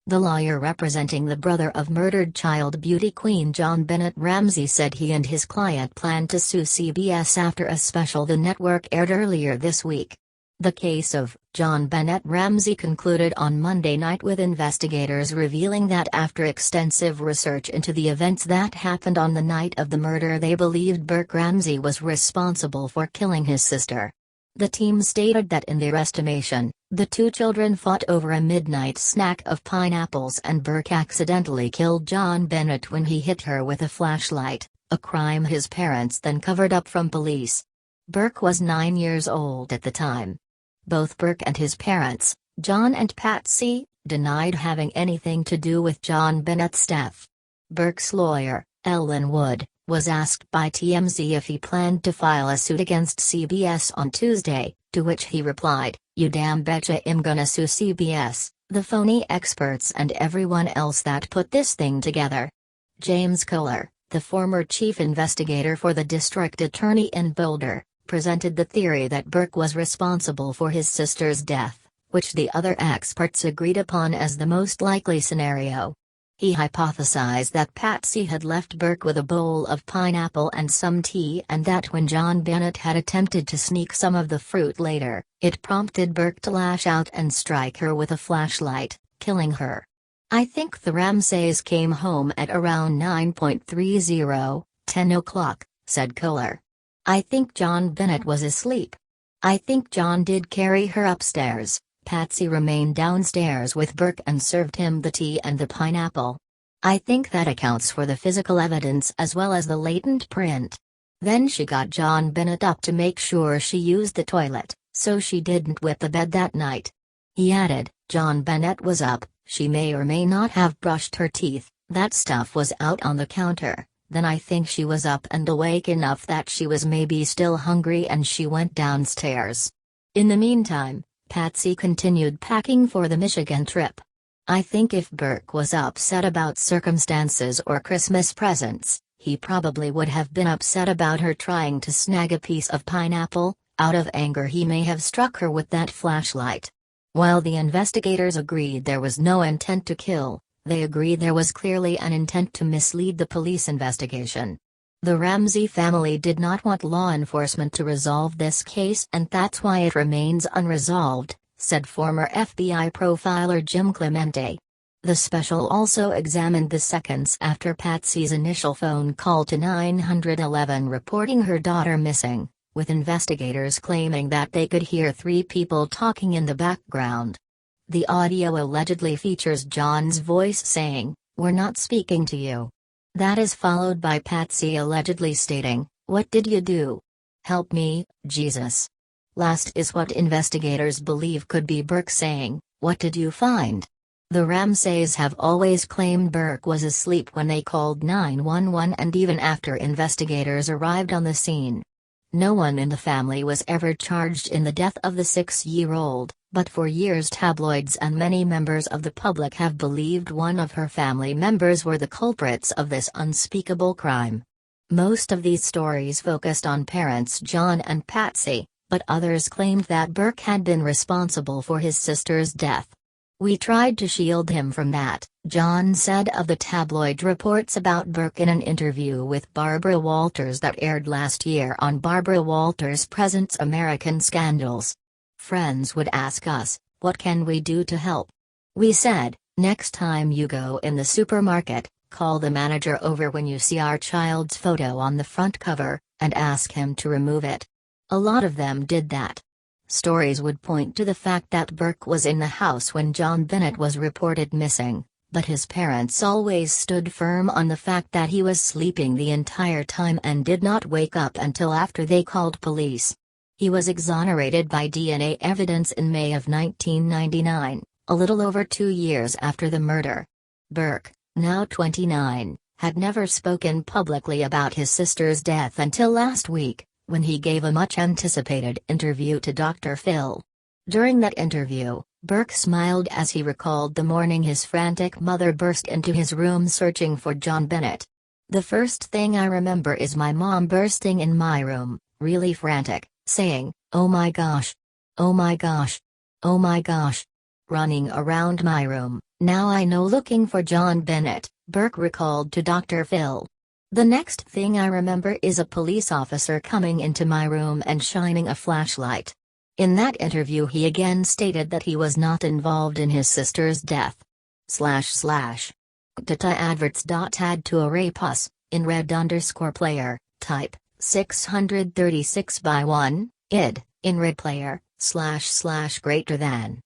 The lawyer representing the brother of murdered child beauty queen JonBenet Ramsey said he and his client planned to sue CBS after a special the network aired earlier this week. The case of JonBenet Ramsey concluded on Monday night with investigators revealing that after extensive research into the events that happened on the night of the murder, they believed Burke Ramsey was responsible for killing his sister. The team stated that in their estimation, the two children fought over a midnight snack of pineapples and Burke accidentally killed JonBenet when he hit her with a flashlight, a crime his parents then covered up from police. Burke was 9 years old at the time. Both Burke and his parents, John and Patsy, denied having anything to do with JonBenet's death. Burke's lawyer, Ellen Wood, was asked by TMZ if he planned to file a suit against CBS on Tuesday, to which he replied, "You damn betcha I'm gonna sue CBS, the phony experts and everyone else that put this thing together." James Kohler, the former chief investigator for the district attorney in Boulder, presented the theory that Burke was responsible for his sister's death, which the other experts agreed upon as the most likely scenario. He hypothesized that Patsy had left Burke with a bowl of pineapple and some tea, and that when JonBenet had attempted to sneak some of the fruit later, it prompted Burke to lash out and strike her with a flashlight, killing her. "I think the Ramsays came home at around 9:30, 10 o'clock, said Kohler. "I think JonBenet was asleep. I think John did carry her upstairs. Patsy remained downstairs with Burke and served him the tea and the pineapple. I think that accounts for the physical evidence as well as the latent print. Then she got JonBenet up to make sure she used the toilet, so she didn't wet the bed that night." He added, "JonBenet was up, she may or may not have brushed her teeth, that stuff was out on the counter. Then I think she was up and awake enough that she was maybe still hungry and she went downstairs." In the meantime, Patsy continued packing for the Michigan trip. "I think if Burke was upset about circumstances or Christmas presents, he probably would have been upset about her trying to snag a piece of pineapple. Out of anger he may have struck her with that flashlight." While the investigators agreed there was no intent to kill, they agreed there was clearly an intent to mislead the police investigation. The Ramsey family did not want law enforcement to resolve this case, and that's why it remains unresolved, said former FBI profiler Jim Clemente. The special also examined the seconds after Patsy's initial phone call to 911 reporting her daughter missing, with investigators claiming that they could hear three people talking in the background. The audio allegedly features John's voice saying, "We're not speaking to you." That is followed by Patsy allegedly stating, "What did you do? Help me, Jesus." Last is what investigators believe could be Burke saying, "What did you find?" The Ramsays have always claimed Burke was asleep when they called 911 and even after investigators arrived on the scene. No one in the family was ever charged in the death of the 6-year-old, but for years tabloids and many members of the public have believed one of her family members were the culprits of this unspeakable crime. Most of these stories focused on parents John and Patsy, but others claimed that Burke had been responsible for his sister's death. "We tried to shield him from that," John said of the tabloid reports about Burke in an interview with Barbara Walters that aired last year on Barbara Walters Presents American Scandals. "Friends would ask us, 'What can we do to help?' We said, 'Next time you go in the supermarket, call the manager over when you see our child's photo on the front cover, and ask him to remove it.' A lot of them did that." Stories would point to the fact that Burke was in the house when JonBenet was reported missing, but his parents always stood firm on the fact that he was sleeping the entire time and did not wake up until after they called police. He was exonerated by DNA evidence in May of 1999, a little over 2 years after the murder. Burke, now 29, had never spoken publicly about his sister's death until last week, when he gave a much-anticipated interview to Dr. Phil. During that interview, Burke smiled as he recalled the morning his frantic mother burst into his room searching for JonBenet. "The first thing I remember is my mom bursting in my room, really frantic, saying, 'Oh my gosh! Oh my gosh! Oh my gosh!' Running around my room, Now I know looking for JonBenet, Burke recalled to Dr. Phil. The next thing I remember is a police officer coming into my room and shining a flashlight. In that interview he again stated that he was not involved in his sister's death. Data adverts. Add to array pus, in red _player, type, 636 by 1, id, in red player, // greater than.